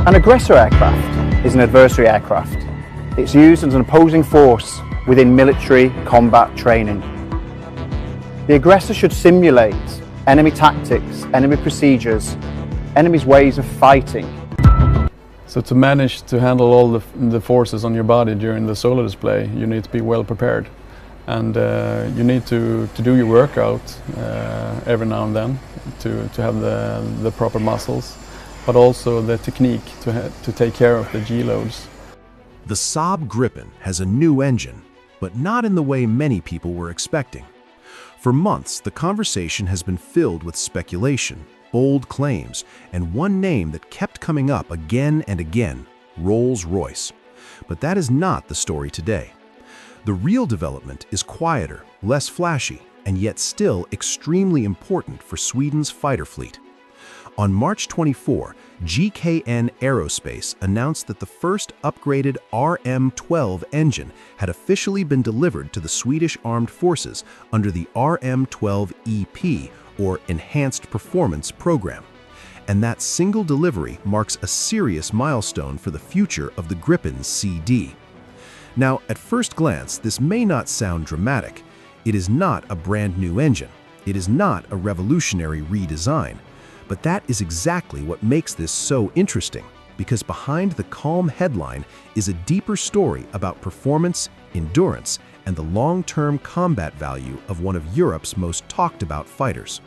An aggressor aircraft is an adversary aircraft. It's used as an opposing force within military combat training. The aggressor should simulate enemy tactics, enemy procedures, enemy's ways of fighting. So to manage to handle all the forces on your body during the solar display, you need to be well prepared. And you need to do your workout every now and then to have the proper muscles, but also the technique to take care of the G-loads. The Saab Gripen has a new engine, but not in the way many people were expecting. For months, the conversation has been filled with speculation, bold claims, and one name that kept coming up again and again, Rolls-Royce. But that is not the story today. The real development is quieter, less flashy, and yet still extremely important for Sweden's fighter fleet. On March 24, GKN Aerospace announced that the first upgraded RM-12 engine had officially been delivered to the Swedish Armed Forces under the RM-12 EP, or Enhanced Performance Program. And that single delivery marks a serious milestone for the future of the Gripen C. Now, at first glance, this may not sound dramatic. It is not a brand new engine. It is not a revolutionary redesign. But that is exactly what makes this so interesting, because behind the calm headline is a deeper story about performance, endurance, and the long-term combat value of one of Europe's most talked-about fighters.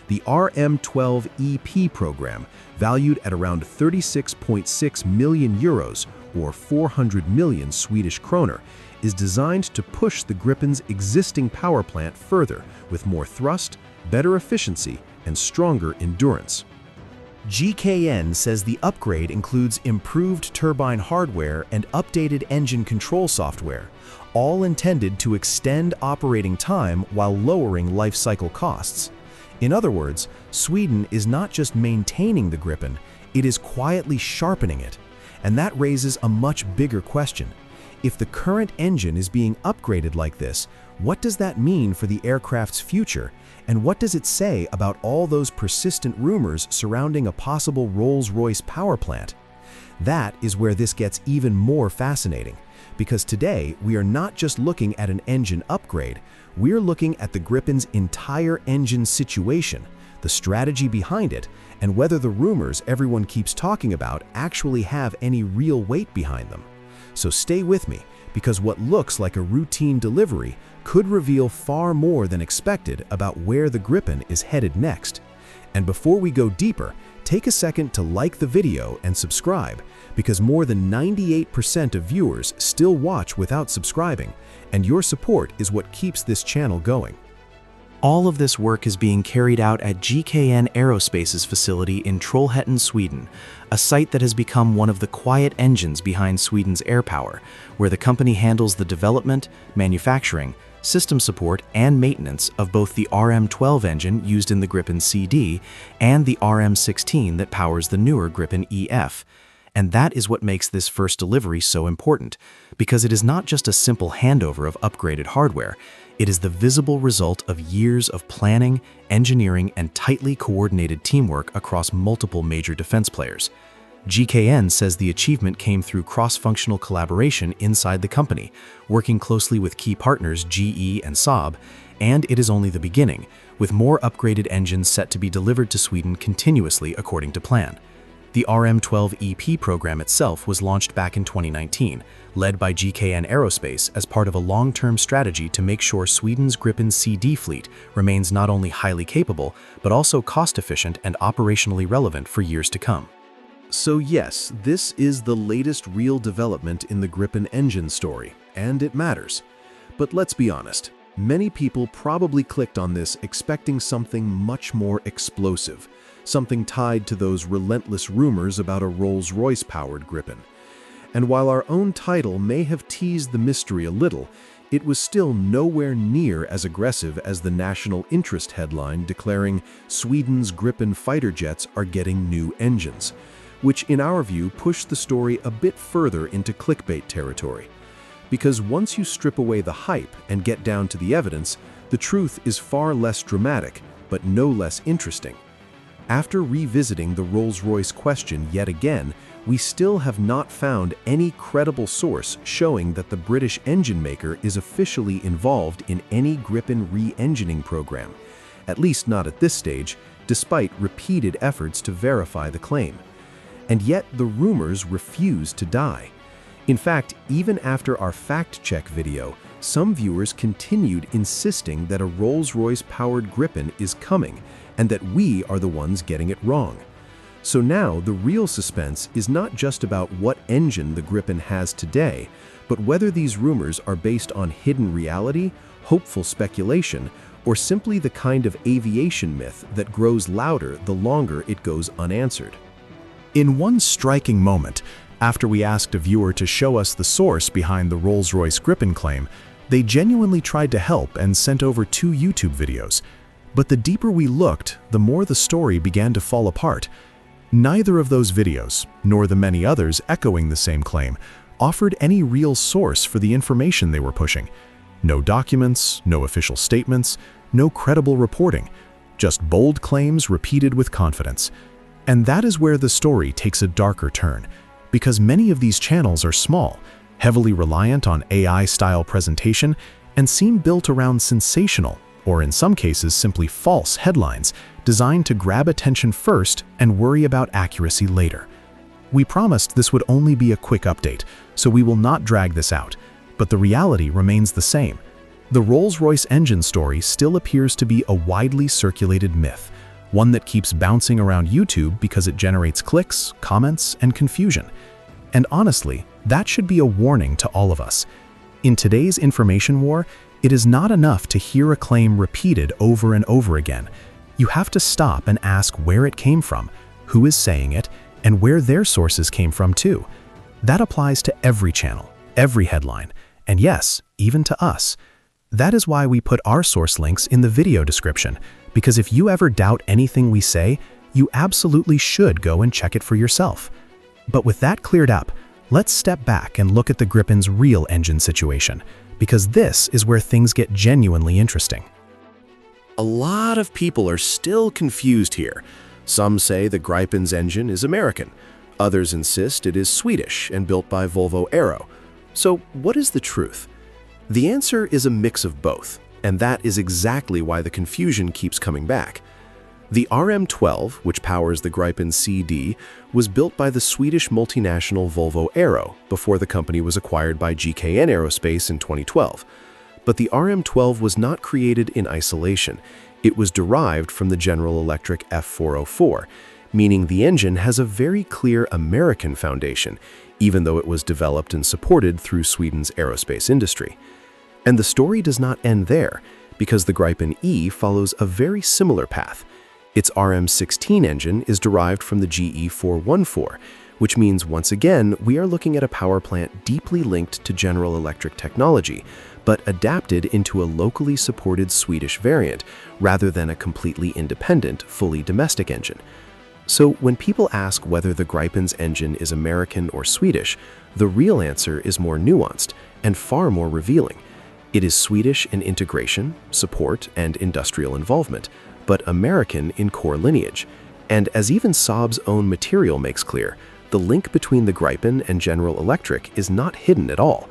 The RM-12 EP program, valued at around 36.6 million euros, or 400 million Swedish kroner, is designed to push the Gripen's existing power plant further with more thrust, better efficiency, and stronger endurance. GKN says the upgrade includes improved turbine hardware and updated engine control software, all intended to extend operating time while lowering life cycle costs. In other words, Sweden is not just maintaining the Gripen, it is quietly sharpening it. And that raises a much bigger question. If the current engine is being upgraded like this, what does that mean for the aircraft's future? And what does it say about all those persistent rumors surrounding a possible Rolls-Royce power plant? That is where this gets even more fascinating, because today we are not just looking at an engine upgrade, we're looking at the Gripen's entire engine situation, the strategy behind it, and whether the rumors everyone keeps talking about actually have any real weight behind them. So stay with me, because what looks like a routine delivery could reveal far more than expected about where the Gripen is headed next. And before we go deeper, take a second to like the video and subscribe, because more than 98% of viewers still watch without subscribing, and your support is what keeps this channel going. All of this work is being carried out at GKN Aerospace's facility in Trollhättan, Sweden, a site that has become one of the quiet engines behind Sweden's airpower, where the company handles the development, manufacturing, system support, and maintenance of both the RM-12 engine used in the Gripen C and the RM-16 that powers the newer Gripen EF. And that is what makes this first delivery so important, because it is not just a simple handover of upgraded hardware. It is the visible result of years of planning, engineering, and tightly coordinated teamwork across multiple major defense players. GKN says the achievement came through cross-functional collaboration inside the company, working closely with key partners GE and Saab, and it is only the beginning, with more upgraded engines set to be delivered to Sweden continuously according to plan. The RM-12 EP program itself was launched back in 2019, led by GKN Aerospace as part of a long-term strategy to make sure Sweden's Gripen C fleet remains not only highly capable, but also cost-efficient and operationally relevant for years to come. So yes, this is the latest real development in the Gripen engine story, and it matters. But let's be honest, many people probably clicked on this expecting something much more explosive, something tied to those relentless rumors about a Rolls-Royce-powered Gripen. And while our own title may have teased the mystery a little, it was still nowhere near as aggressive as the national interest headline declaring Sweden's Gripen fighter jets are getting new engines, which in our view pushed the story a bit further into clickbait territory. Because once you strip away the hype and get down to the evidence, the truth is far less dramatic, but no less interesting. After revisiting the Rolls-Royce question yet again, we still have not found any credible source showing that the British engine maker is officially involved in any Gripen re-engineering program, at least not at this stage, despite repeated efforts to verify the claim. And yet the rumors refuse to die. In fact, even after our fact-check video, some viewers continued insisting that a Rolls-Royce-powered Gripen is coming and that we are the ones getting it wrong. So now the real suspense is not just about what engine the Gripen has today, but whether these rumors are based on hidden reality, hopeful speculation, or simply the kind of aviation myth that grows louder the longer it goes unanswered. In one striking moment, after we asked a viewer to show us the source behind the Rolls-Royce Gripen claim, they genuinely tried to help and sent over 2 YouTube videos. But the deeper we looked, the more the story began to fall apart. Neither of those videos, nor the many others echoing the same claim, offered any real source for the information they were pushing. No documents, no official statements, no credible reporting, just bold claims repeated with confidence. And that is where the story takes a darker turn, because many of these channels are small, heavily reliant on AI-style presentation, and seem built around sensational, or in some cases simply false headlines designed to grab attention first and worry about accuracy later. We promised this would only be a quick update, so we will not drag this out, but the reality remains the same. The Rolls-Royce engine story still appears to be a widely circulated myth, one that keeps bouncing around YouTube because it generates clicks, comments, and confusion. And honestly, that should be a warning to all of us. In today's information war, it is not enough to hear a claim repeated over and over again. You have to stop and ask where it came from, who is saying it, and where their sources came from too. That applies to every channel, every headline, and yes, even to us. That is why we put our source links in the video description, because if you ever doubt anything we say, you absolutely should go and check it for yourself. But with that cleared up, let's step back and look at the Gripen's real engine situation, because this is where things get genuinely interesting. A lot of people are still confused here. Some say the Gripen's engine is American. Others insist it is Swedish and built by Volvo Aero. So what is the truth? The answer is a mix of both, and that is exactly why the confusion keeps coming back. The RM-12, which powers the Gripen C/D, was built by the Swedish multinational Volvo Aero before the company was acquired by GKN Aerospace in 2012. But the RM-12 was not created in isolation. It was derived from the General Electric F404, meaning the engine has a very clear American foundation, even though it was developed and supported through Sweden's aerospace industry. And the story does not end there, because the Gripen E follows a very similar path. Its RM-16 engine is derived from the GE414, which means once again we are looking at a power plant deeply linked to General Electric technology, but adapted into a locally supported Swedish variant rather than a completely independent, fully domestic engine. So when people ask whether the Gripen's engine is American or Swedish, the real answer is more nuanced and far more revealing. It is Swedish in integration, support, and industrial involvement, but American in core lineage. And as even Saab's own material makes clear, the link between the Gripen and General Electric is not hidden at all.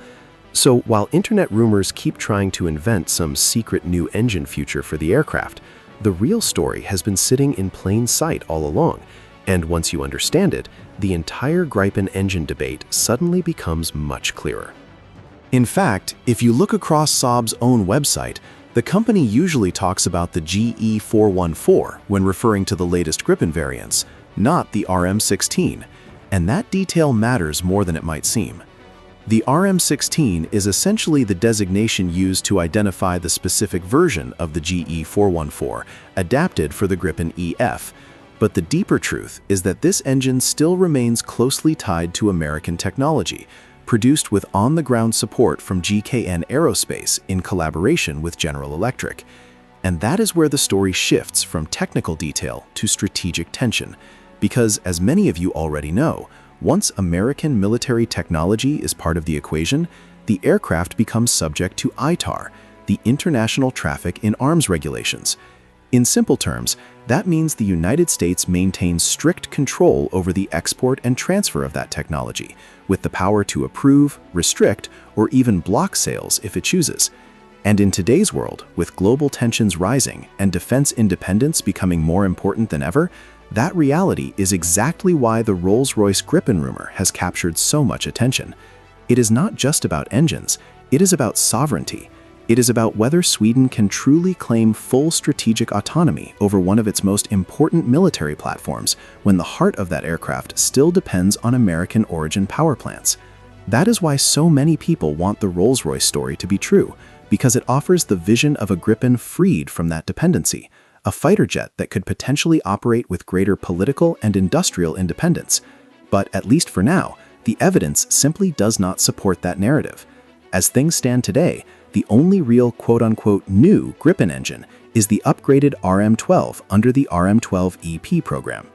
So while internet rumors keep trying to invent some secret new engine future for the aircraft, the real story has been sitting in plain sight all along. And once you understand it, the entire Gripen engine debate suddenly becomes much clearer. In fact, if you look across Saab's own website, the company usually talks about the GE414 when referring to the latest Gripen variants, not the RM-16, and that detail matters more than it might seem. The RM-16 is essentially the designation used to identify the specific version of the GE414, adapted for the Gripen EF, but the deeper truth is that this engine still remains closely tied to American technology, produced with on-the-ground support from GKN Aerospace in collaboration with General Electric. And that is where the story shifts from technical detail to strategic tension, because as many of you already know, once American military technology is part of the equation, the aircraft becomes subject to ITAR, the International Traffic in Arms Regulations. In simple terms, that means the United States maintains strict control over the export and transfer of that technology, with the power to approve, restrict, or even block sales if it chooses. And in today's world, with global tensions rising and defense independence becoming more important than ever, that reality is exactly why the Rolls-Royce Gripen rumor has captured so much attention. It is not just about engines, it is about sovereignty. It is about whether Sweden can truly claim full strategic autonomy over one of its most important military platforms when the heart of that aircraft still depends on American origin power plants. That is why so many people want the Rolls-Royce story to be true, because it offers the vision of a Gripen freed from that dependency, a fighter jet that could potentially operate with greater political and industrial independence. But at least for now, the evidence simply does not support that narrative. As things stand today, the only real quote-unquote new Gripen engine is the upgraded RM-12 under the RM-12 EP program.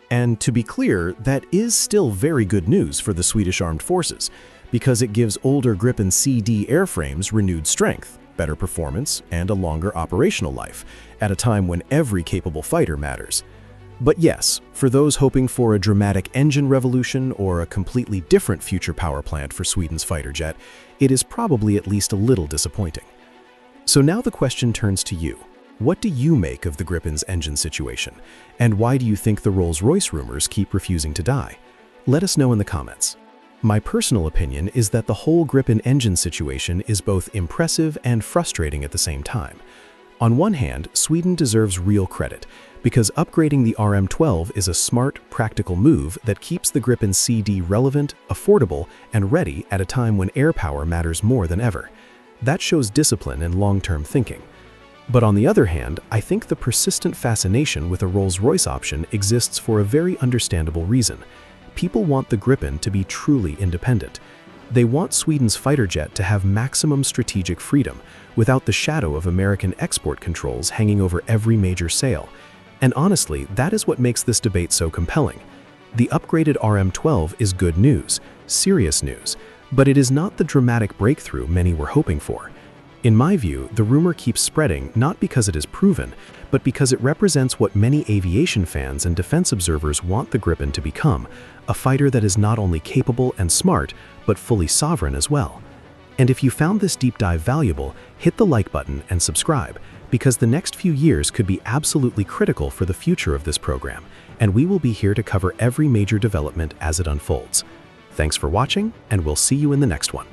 And to be clear, that is still very good news for the Swedish Armed Forces, because it gives older Gripen C/D airframes renewed strength, better performance, and a longer operational life, at a time when every capable fighter matters. But yes, for those hoping for a dramatic engine revolution or a completely different future power plant for Sweden's fighter jet, it is probably at least a little disappointing. So now the question turns to you. What do you make of the Gripen's engine situation? And why do you think the Rolls-Royce rumors keep refusing to die? Let us know in the comments. My personal opinion is that the whole Gripen engine situation is both impressive and frustrating at the same time. On one hand, Sweden deserves real credit, because upgrading the RM-12 is a smart, practical move that keeps the Gripen C/D relevant, affordable, and ready at a time when air power matters more than ever. That shows discipline and long-term thinking. But on the other hand, I think the persistent fascination with a Rolls-Royce option exists for a very understandable reason. People want the Gripen to be truly independent. They want Sweden's fighter jet to have maximum strategic freedom, without the shadow of American export controls hanging over every major sale. And honestly, that is what makes this debate so compelling. The upgraded RM-12 is good news, serious news, but it is not the dramatic breakthrough many were hoping for. In my view, the rumor keeps spreading not because it is proven, but because it represents what many aviation fans and defense observers want the Gripen to become, a fighter that is not only capable and smart, but fully sovereign as well. And if you found this deep dive valuable, hit the like button and subscribe, because the next few years could be absolutely critical for the future of this program, and we will be here to cover every major development as it unfolds. Thanks for watching, and we'll see you in the next one.